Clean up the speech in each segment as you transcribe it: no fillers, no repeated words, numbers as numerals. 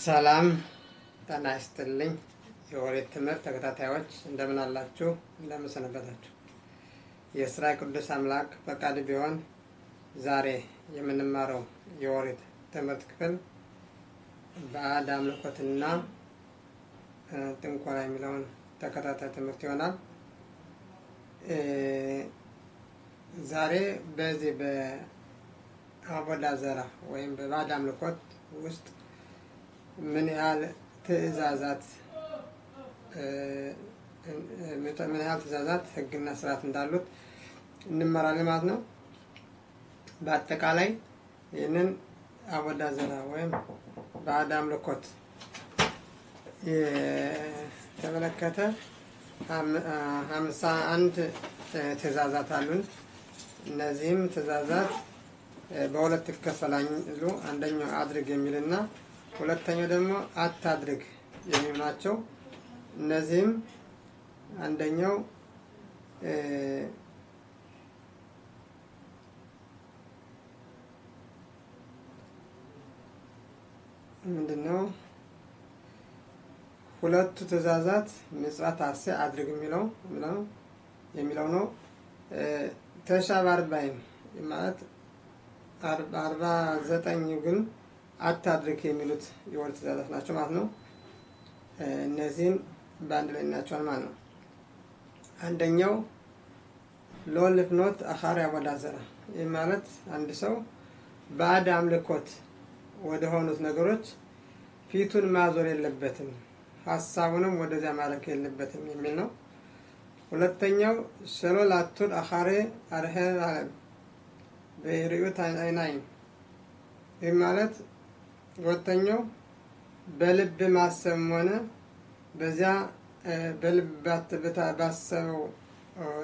ሰላም ጤና ይስጥልኝ። የኦሪት ትምህርት ተከታታዮች እንደምን አላችሁ? እንደምን ሰነበታችሁ? የእስራኤል ቅዱስ አምላክ ፈቃድ ቢሆን ዛሬ የምንማረው የኦሪት ትምህርት ክፍል ባዕድ አምልኮትና ጥንቆላ የሚለውን ተከታታይ ትምህርት ይሆናል። ዛሬ በዚህ በአቦዳ ዘራ ወይም በባዕድ አምልኮት ውስጥ ምን ያህል ትእዛዛት ህግና ስርዓት እንዳሉት እንመራለን ማለት ነው። በአጠቃላይ ይህንን አቦዳ ዘራ ወይም ባዕድ አምልኮት የተመለከተ 51 ትእዛዛት አሉን። እነዚህም ትእዛዛት በሁለት ይከፈላሉ። አንደኛው አድርግ የሚልና ሁለተኛው ደግሞ አታድርግ የሚሉ ናቸው። እነዚህም አንደኛው ምንድነው? ሁለቱ ትእዛዛት ምጽዋት አሴ አድርግ የሚለው ነው። ተሻብ 40 ማለት 49 ግን አታድርግ የሚሉት የኦሪት ትእዛዛት ናቸው ማለት ነው። እነዚህን በአንድ ላይ እናያቸዋለን ማለት ነው። አንደኛው ሎ ልፍኖት አኻሪ አቦዳ ዘራ። ይህ ማለት አንድ ሰው ባዕድ አምልኮት ወደ ሆኑት ነገሮች ፊቱን ማዞር የለበትም፣ ሀሳቡንም ወደዚያ ማረክ የለበትም የሚል ነው። ሁለተኛው ሸሎ ላቱር አኻሪ አርሄ አለም በሪዩት አይናይን። ይህ ማለት ሁለተኛው በልብ ማሰብ ሆነ በዚያ በልብ ባሰበው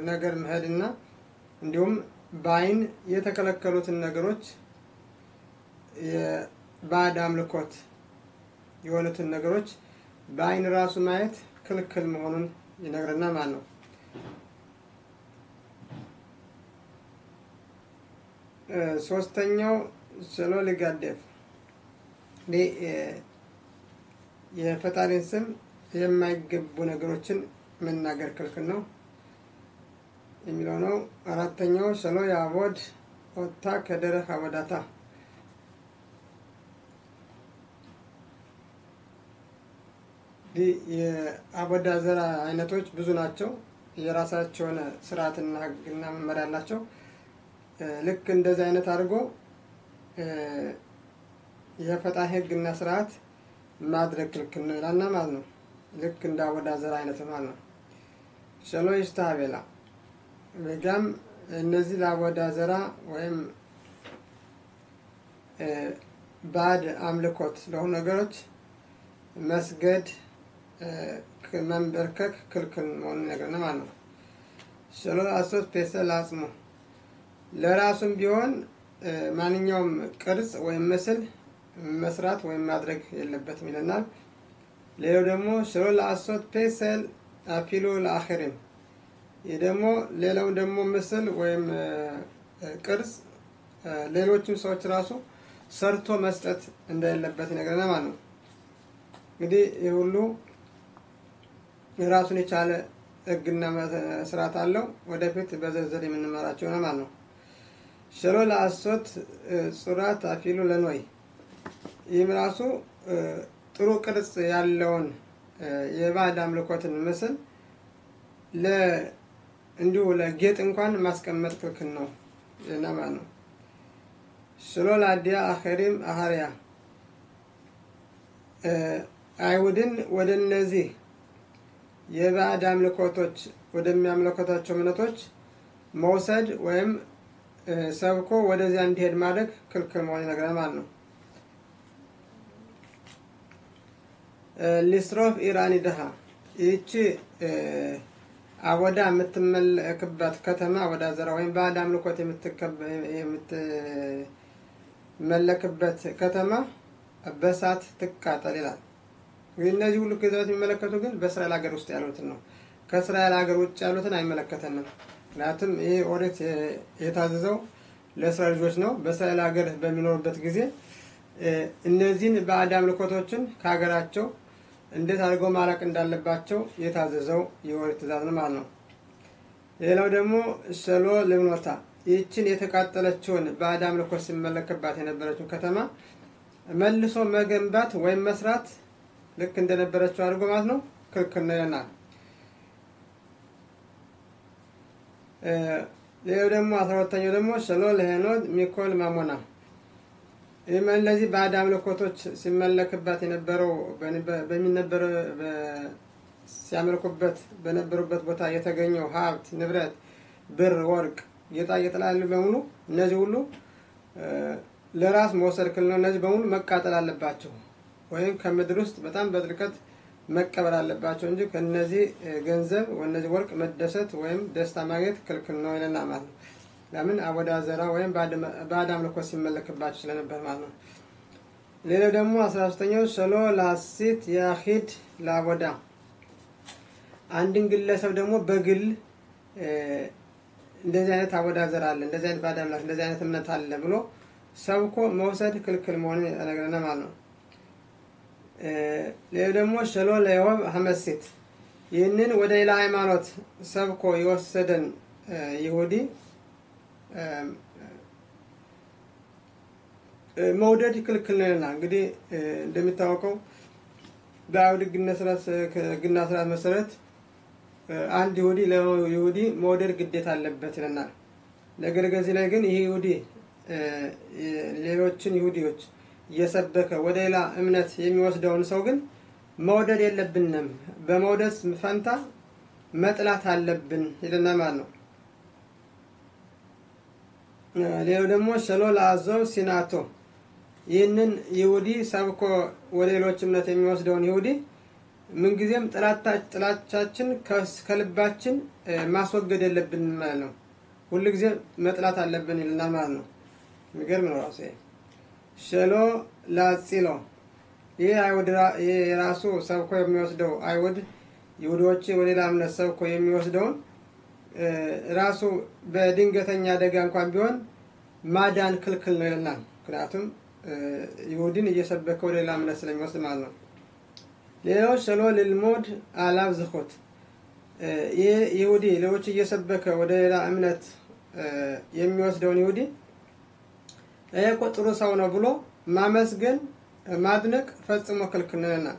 ነገር መሄድና እንዲሁም በአይን የተከለከሉትን ነገሮች የባዕድ አምልኮት የሆኑትን ነገሮች በአይን ራሱ ማየት ክልክል መሆኑን ይነግረናል ማለት ነው። ሶስተኛው ሸሎ ሊጋደፍ የፈጣሪን ስም የማይገቡ ነገሮችን መናገር ክልክል ነው የሚለው ነው። አራተኛው ሸሎ ያቦድ ኦታ ከደረህ አቦዳታ። የአቦዳ ዘራ አይነቶች ብዙ ናቸው። የራሳቸውን ስርዓትና ህግና መመሪያ አላቸው። ልክ እንደዚህ አይነት አድርጎ የፈጣሪ ህግና ስርዓት ማድረግ ክልክል ነው ይላልና ማለት ነው። ልክ እንደ አቦዳ ዘራ አይነት ማለት ነው። ሸሎ ይስታቤላ በጋም እነዚህ ለአቦዳ ዘራ ወይም ባዕድ አምልኮት ለሆኑ ነገሮች መስገድ መንበርከክ ክልክል መሆኑን ይነግረናል ማለት ነው። ሸሎ አሶት ፔሰል አጽሙ ለራሱም ቢሆን ማንኛውም ቅርጽ ወይም ምስል መስራት ወይም ማድረግ የለበትም ይለናል። ሌላው ደግሞ ሸሎ ለአሶት ፔሰል አፊሉ ለአኺሪን። ይህ ደግሞ ሌላው ደግሞ ምስል ወይም ቅርጽ ሌሎችም ሰዎች ራሱ ሰርቶ መስጠት እንደሌለበት ይነግረናል ማለት ነው። እንግዲህ ይህ ሁሉ የራሱን የቻለ ህግና ስርዓት አለው። ወደፊት በዝርዝር የምንመራቸው ነው ማለት ነው። ሸሎ ለአሶት ጹራት አፊሉ ለኖይ። ይህም ራሱ ጥሩ ቅርጽ ያለውን የባዕድ አምልኮትን ምስል እንዲሁ ለጌጥ እንኳን ማስቀመጥ ክልክል ነው ማለት ነው። ሸሎ ለአዲያ አኸሪም አሃሪያ አይሁድን ወደ እነዚህ የባዕድ አምልኮቶች ወደሚያምልኮታቸው እምነቶች መውሰድ ወይም ሰብኮ ወደዚያ እንዲሄድ ማድረግ ክልክል መሆኑን ይነግረናል ማለት ነው። ሊስሮፍ ኢራኒ ደሃ። ይህቺ አቦዳ የምትመለክበት ከተማ አቦዳ ዘራ ወይም ባዕድ አምልኮት የምትመለክበት ከተማ በእሳት ትቃጠል ይላል። እነዚህ ሁሉ ትእዛዛት የሚመለከቱ ግን በእስራኤል ሀገር ውስጥ ያሉትን ነው። ከእስራኤል ሀገር ውጭ ያሉትን አይመለከተንም። ምክንያቱም ይሄ ኦሪት የታዘዘው ለእስራኤል ልጆች ነው። በእስራኤል ሀገር በሚኖሩበት ጊዜ እነዚህን ባዕድ አምልኮቶችን ከሀገራቸው እንዴት አድርገው ማራቅ እንዳለባቸው የታዘዘው የኦሪት ትእዛዝ ነው ማለት ነው። ሌላው ደግሞ ሰሎ ልብኖታ ይህችን የተቃጠለችውን ባዕድ አምልኮት ሲመለክባት የነበረችውን ከተማ መልሶ መገንባት ወይም መስራት ልክ እንደነበረችው አድርጎ ማለት ነው ክልክል ነው ይለናል። ሌላው ደግሞ 12ኛው ደግሞ ሰሎ ለሄኖድ ሚኮል ማሞና እነዚህ ባዕድ አምልኮቶች ሲመለክባት የነበረው ሲያመልኩበት በነበሩበት ቦታ የተገኘው ሀብት ንብረት ብር ወርቅ ጌጣጌጥ ላሉ በሙሉ እነዚህ ሁሉ ለራስ መውሰድ ክልክል ነው። እነዚህ በሙሉ መቃጠል አለባቸው ወይም ከምድር ውስጥ በጣም በጥልቀት መቀበር አለባቸው እንጂ ከነዚህ ገንዘብ ወነዚህ ወርቅ መደሰት ወይም ደስታ ማግኘት ክልክል ነው ይለናል ማለት ነው። ለምን አቦዳ ዘራ ወይም ባዕድ አምልኮት ሲመለክባቸው ስለነበር ማለት ነው። ሌላው ደግሞ 13ኛው ሰሎ ላሲት ያኺድ ለአቦዳ አንድን ግለሰብ ደግሞ በግል እንደዚህ አይነት አቦዳ ዘራ አለ እንደዚህ አይነት ባዕድ አምልኮት እንደዚህ አይነት እምነት አለ ብሎ ሰብኮ መውሰድ ክልክል መሆኑን ያነግረናል ማለት ነው። ሌላው ደግሞ ሰሎ ለዮብ ሐመሲት ይህንን ወደ ሌላ ሃይማኖት ሰብኮ የወሰደን ይሁዲ መውደድ ክልክል ነው ይለናል። እንግዲህ እንደሚታወቀው በአይሁድ ሕግና ስርዓት መሰረት አንድ ይሁዲ ለይሁዲ መውደድ ግዴታ አለበት ይለናል። ነገር ግን እዚህ ላይ ግን ይህ ይሁዲ ሌሎችን ይሁዲዎች እየሰበከ ወደ ሌላ እምነት የሚወስደውን ሰው ግን መውደድ የለብንም በመውደድ ፈንታ መጥላት አለብን ይለናል ማለት ነው። ሌላው ደግሞ ሰሎ ለአዞብ ሲናቶ ይህንን ይሁዲ ሰብኮ ወደ ሌሎች እምነት የሚወስደውን ይሁዲ ምንጊዜም ጥላቻችን ከልባችን ማስወገድ የለብንም ማለት ነው። ሁልጊዜ መጥላት አለብን ይለናል ማለት ነው። የሚገርም ነው ራሱ ሰሎ ላጺሎ ይህ አይሁድ የራሱ ሰብኮ የሚወስደው አይሁድ ይሁዶች ወደ ሌላ እምነት ሰብኮ የሚወስደውን ራሱ በድንገተኛ አደጋ እንኳን ቢሆን ማዳን ክልክል ነው ይለናል። ምክንያቱም ይሁዲን እየሰበከ ወደ ሌላ እምነት ስለሚወስድ ማለት ነው። ሌላው ሰሎ ልልሞድ አላብ ዝኹት ይህ ይሁዲ ሌሎች እየሰበከ ወደ ሌላ እምነት የሚወስደውን ይሁዲ ይሄ እኮ ጥሩ ሰው ነው ብሎ ማመስገን ማድነቅ ፈጽሞ ክልክል ነው ይለናል።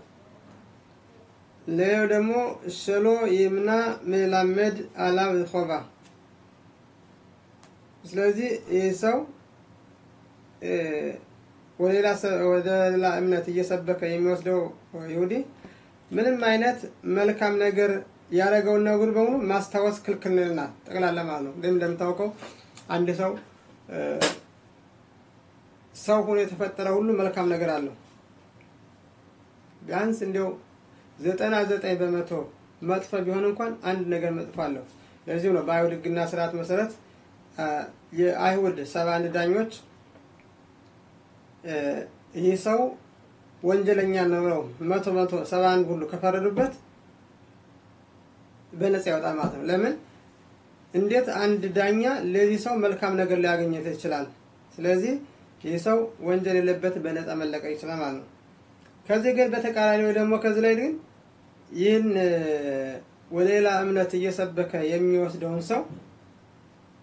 ሌላው ደግሞ ሰሎ ይምና መላመድ አላብ ኾባ ስለዚህ ይህ ሰው ወደ ሌላ እምነት እየሰበከ የሚወስደው ይሁዲ ምንም አይነት መልካም ነገር ያደረገውን ነገር በሙሉ ማስታወስ ክልክል ነው ይለናል። ጠቅላላ ማለት ነው። እንደምታውቀው አንድ ሰው ሆኖ የተፈጠረ ሁሉ መልካም ነገር አለው። ቢያንስ እንደው 99% መጥፎ ቢሆን እንኳን አንድ ነገር መጥፎ አለው። ለዚህ ነው በአይሁድ ሕግና ስርዓት መሰረት የአይሁድ 71 ዳኞች ይህ ሰው ወንጀለኛ ነው ብለው 171 ሁሉ ከፈረዱበት በነፃ ይወጣል ማለት ነው። ለምን እንዴት አንድ ዳኛ ለዚህ ሰው መልካም ነገር ሊያገኝ ይችላል? ስለዚህ ይህ ሰው ወንጀል የለበት በነፃ መለቀቅ ይችላል ማለት ነው። ከዚህ ግን በተቃራኒው ደግሞ ከዚህ ላይ ግን ይህን ወደ ሌላ እምነት እየሰበከ የሚወስደውን ሰው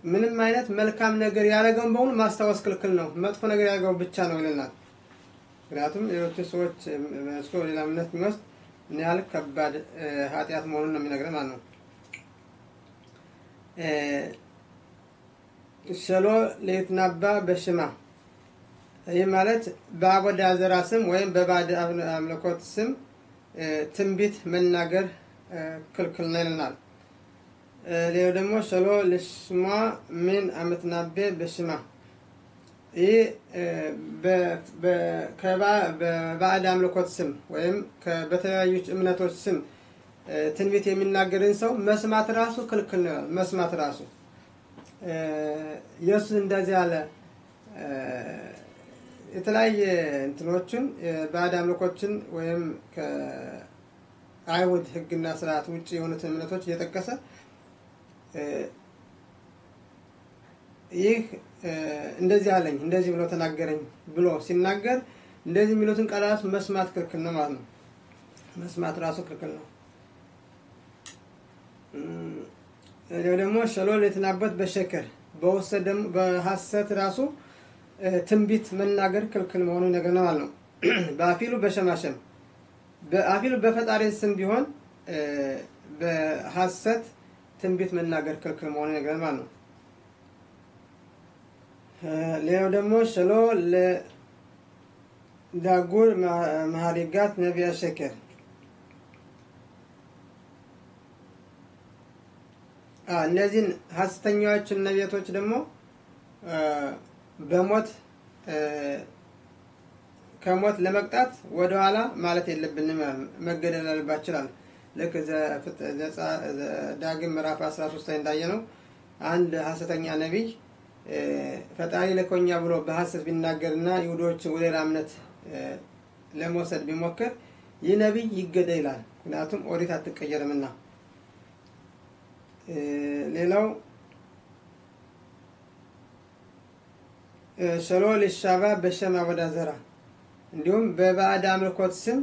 ምንም አይነት መልካም ነገር ያደረገውን በሙሉ ማስታወስ ክልክል ነው። መጥፎ ነገር ያደረገው ብቻ ነው ይለናል። ምክንያቱም ሌሎች ሰዎች መስሎ ሌላ እምነት የሚወስድ ምን ያህል ከባድ ኃጢአት መሆኑን ነው የሚነግረን ማለት ነው። ሰሎ ለይትናባ በሽማ ይህ ማለት በአቦዳ ዘራ ስም ወይም በባዕድ አምልኮት ስም ትንቢት መናገር ክልክል ነው ይለናል። ሌላው ደግሞ ሰሎ ለሽማ ምን አመትናበ በሽማ ይህ በባዕድ አምልኮት ስም ወይም በተለያዩ እምነቶች ስም ትንቢት የሚናገርን ሰው መስማት ራሱ ክልክል ነው። መስማት ራሱ ኢየሱስ እንደዚህ ያለ የተለያየ እንትኖችን ባዕድ አምልኮችን ወይም ከአይሁድ ሕግና ስርዓት ውጪ የሆኑትን እምነቶች እየጠቀሰ ይህ እንደዚህ አለኝ እንደዚህ ብሎ ተናገረኝ ብሎ ሲናገር እንደዚህ የሚሉትን ቃላት መስማት ክልክል ነው ማለት ነው። መስማት ራሱ ክልክል ነው። ደግሞ ሸሎል የተናበት በሸከር በውስጥ ደግሞ በሐሰት ራሱ ትንቢት መናገር ክልክል መሆኑን ይነግረናል ማለት ነው። በአፊሉ በሸማሸም በአፊሉ በፈጣሪ ስም ቢሆን በሐሰት ትንቢት መናገር ክልክል መሆኑን ይነግረናል ማለት ነው። ሌላው ደግሞ ሸሎል ለዳጉር ማሪጋት ነቢያ ሸከር እነዚህን ሐሰተኛዎችን ነቢያቶች ደግሞ በሞት ከሞት ለመቅጣት ወደ ኋላ ማለት የለብንም መገደል አለባቸው ይችላል። ልክ ዳግም ምዕራፍ 13 ላይ እንዳየነው አንድ ሐሰተኛ ነቢይ ፈጣሪ ለኮኛ ብሎ በሐሰት ቢናገርና ይሁዶች ወደ ሌላ እምነት ለመውሰድ ቢሞክር ይህ ነቢይ ይገደል ይላል። ምክንያቱም ኦሪት አትቀየርምና። ሌላው ሸሎል ሻባ በሸም አወዳ ዘራ እንዲሁም በባዕድ አምልኮት ስም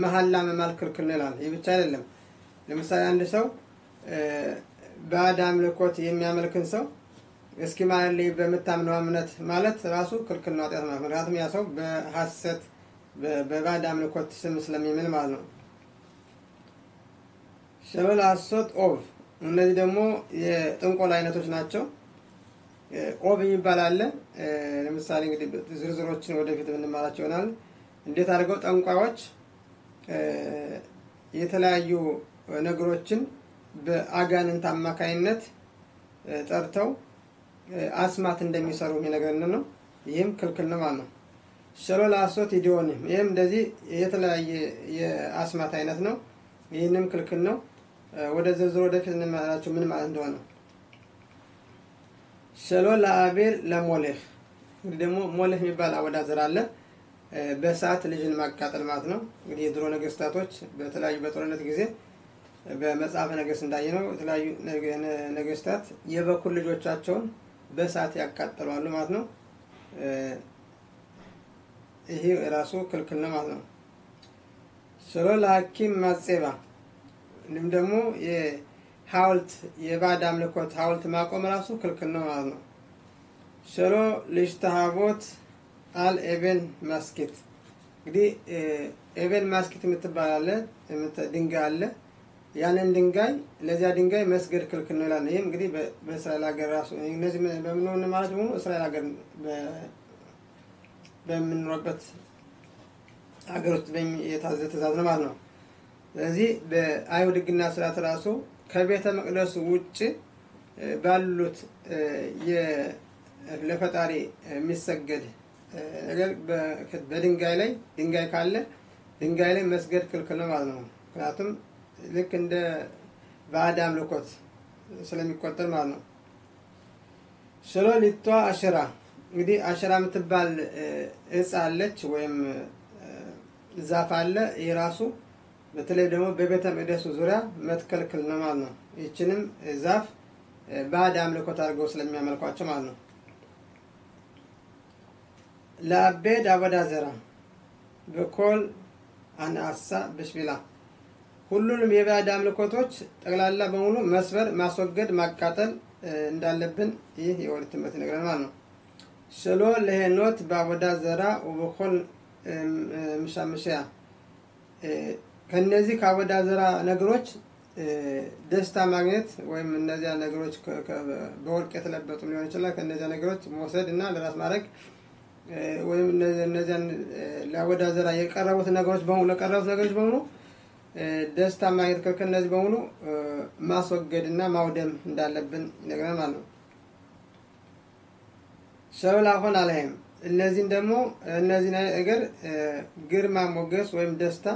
መሐላ መማል ክልክል ነው ይላል። ይህ ብቻ አይደለም። ለምሳሌ አንድ ሰው ባዕድ አምልኮት የሚያመልክን ሰው እስኪ ማለት ላይ በመታምነው እምነት ማለት ራሱ ክልክል ነው ኃጢአት ማለት። ምክንያቱም ያ ሰው በሐሰት በባዕድ አምልኮት ስም ስለሚምል ማለት ነው። ሸሎል አሶት ኦቭ እነዚህ ደግሞ የጥንቆላ አይነቶች ናቸው። ኦብ የሚባል አለ። ለምሳሌ እንግዲህ ዝርዝሮችን ወደፊት እንማራቸው ይሆናል። እንዴት አድርገው ጠንቋዮች የተለያዩ ነገሮችን በአጋንንት አማካይነት ጠርተው አስማት እንደሚሰሩ የሚነግረን ነው። ይህም ክልክል ነው ማለት ነው። ሸሎል አሶት ኢዲዮንም ይህም እንደዚህ የተለያየ የአስማት አይነት ነው። ይህንም ክልክል ነው። ወደ ዝርዝሩ ወደፊት እንማራቸው ምን ማለት እንደሆነ። ሸሎል ለአቤል ለሞሌህ እንግዲህ ደግሞ ሞሌህ የሚባል አወዳ ዘር አለ። በእሳት ልጅን ማቃጠል ማለት ነው። እንግዲህ የድሮ ነገስታቶች በተለያዩ በጦርነት ጊዜ በመጽሐፈ ነገሥት እንዳየነው የተለያዩ ነገስታት የበኩር ልጆቻቸውን በእሳት ያቃጠሏሉ ማለት ነው። ይሄ ራሱ ክልክል ነው ማለት ነው። ሸሎል ለሐኪም ማጼባ እንዲሁም ደግሞ የሐውልት የባዕድ አምልኮት ሐውልት ማቆም ራሱ ክልክል ነው ማለት ነው። ሸሎል ለሽታሃቦት አል ኤቨን ማስኬት እንግዲህ ኤቨን ማስኬት የምትባል ድንጋይ አለ። ያንን ድንጋይ ለዚያ ድንጋይ መስገድ ክልክል ነው ይላል። ይሄም እንግዲህ በእስራኤል ሀገር ራሱ እነዚህ በምን ማለት ነው እስራኤል ሀገር በምንኖርበት ሀገር ውስጥ የታዘዘ ትእዛዝ ነው ማለት ነው። ስለዚህ በአይሁድ ሕግና ስርዓት ራሱ ከቤተ መቅደሱ ውጭ ባሉት ለፈጣሪ የሚሰገድ ነገር በድንጋይ ላይ ድንጋይ ካለ ድንጋይ ላይ መስገድ ክልክል ነው ማለት ነው። ምክንያቱም ልክ እንደ ባዕድ አምልኮት ስለሚቆጠር ማለት ነው። ሸሎል ሊቷ አሸራ እንግዲህ አሸራ የምትባል እጽ አለች ወይም ዛፍ አለ። ይህ ራሱ በተለይ ደግሞ በቤተ መቅደሱ ዙሪያ መትከልክል ነው ማለት ነው። ይህችንም ዛፍ ባዕድ አምልኮት አድርገው ስለሚያመልኳቸው ማለት ነው። ለአቤድ አወዳ ዘራ በኮል አንአሳ ብሽቢላ ሁሉንም የባዕድ አምልኮቶች ጠቅላላ በሙሉ መስበር፣ ማስወገድ፣ ማቃጠል እንዳለብን ይህ የኦሪት ትምህርት ይነግረናል ማለት ነው። ሸሎል ለሄኖት በአወዳ ዘራ ወበኮል ምሻምሻያ ከነዚህ ከአወዳ ዘራ ነገሮች ደስታ ማግኘት ወይም እነዚያ ነገሮች በወርቅ የተለበጡ ሊሆን ይችላል። ከነዚያ ነገሮች መውሰድ እና ለራስ ማድረግ ወይም እነዚያን ለአወዳ ዘራ የቀረቡት ነገሮች በሙሉ ደስታ ማግኘት ከነዚህ በሙሉ ማስወገድ እና ማውደም እንዳለብን ይነግረናል ማለት ነው። ሸሎል አሁን አለህም እነዚህን ደግሞ እነዚህ ነገር ግርማ ሞገስ ወይም ደስታ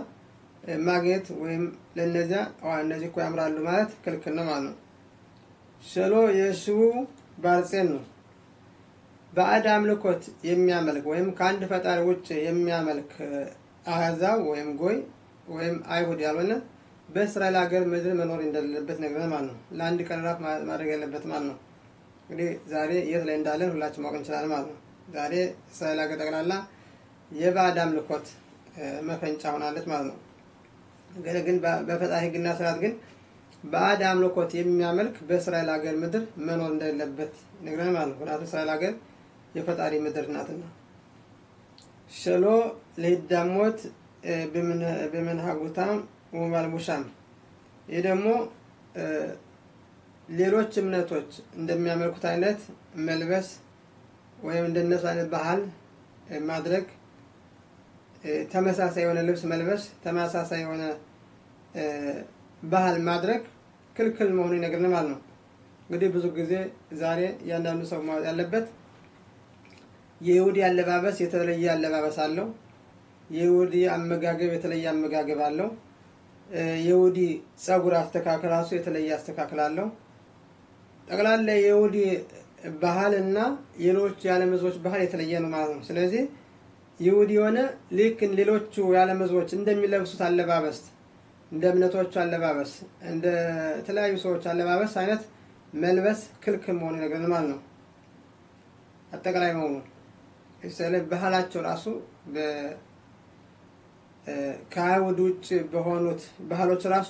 ማግኘት ወይም ለነዚያ እነዚህ እኮ ያምራሉ ማለት ክልክል ነው ማለት ነው። ሸሎል የሽቡ ባርጼን ነው ባዕድ አምልኮት የሚያመልክ ወይም ከአንድ ፈጣሪ ውጭ የሚያመልክ አሕዛብ ወይም ጎይ ወይም አይሁድ ያልሆነ በእስራኤል ሀገር ምድር መኖር እንደሌለበት ነግረን ማለት ነው። ለአንድ ቀን ራት ማድረግ ያለበት ማለት ነው። እንግዲህ ዛሬ የት ላይ እንዳለን ሁላችን ማወቅ እንችላለን ማለት ነው። ዛሬ እስራኤል ሀገር ጠቅላላ የባዕድ አምልኮት መፈንጫ ሆናለች ማለት ነው። ግን በፈጣሪ ሕግና ስርዓት ግን ባዕድ አምልኮት የሚያመልክ በእስራኤል ሀገር ምድር መኖር እንደሌለበት ይነግረናል ማለት ነው። ምክንያቱም እስራኤል ሀገር የፈጣሪ ምድር ናትና። ሸሎ ለይዳሞት በመንሃጉታም ወማልሙሻም ይህ ደግሞ ሌሎች እምነቶች እንደሚያመልኩት አይነት መልበስ ወይም እንደነሱ አይነት ባህል ማድረግ፣ ተመሳሳይ የሆነ ልብስ መልበስ፣ ተመሳሳይ የሆነ ባህል ማድረግ ክልክል መሆኑን ይነግረናል ማለት ነው። እንግዲህ ብዙ ጊዜ ዛሬ እያንዳንዱ ሰው ማወቅ ያለበት የይሁዲ አለባበስ የተለየ አለባበስ አለው። የይሁዲ አመጋገብ የተለየ አመጋገብ አለው። የይሁዲ ጸጉር አስተካከል ራሱ የተለየ አስተካከል አለው። ጠቅላላ የይሁዲ ባህልና ሌሎች የዓለም ሕዝቦች ባህል የተለየ ነው ማለት ነው። ስለዚህ ይሁዲ የሆነ ልክ ሌሎቹ የዓለም ሕዝቦች እንደሚለብሱት አለባበስ፣ እንደ እምነቶቹ አለባበስ፣ እንደ ተለያዩ ሰዎች አለባበስ አይነት መልበስ ክልክል መሆኑን ይነግረናል ማለት ነው። አጠቃላይ መሆኑ ባህላቸው ራሱ ከአይሁድ ውጭ በሆኑት ባህሎች ራሱ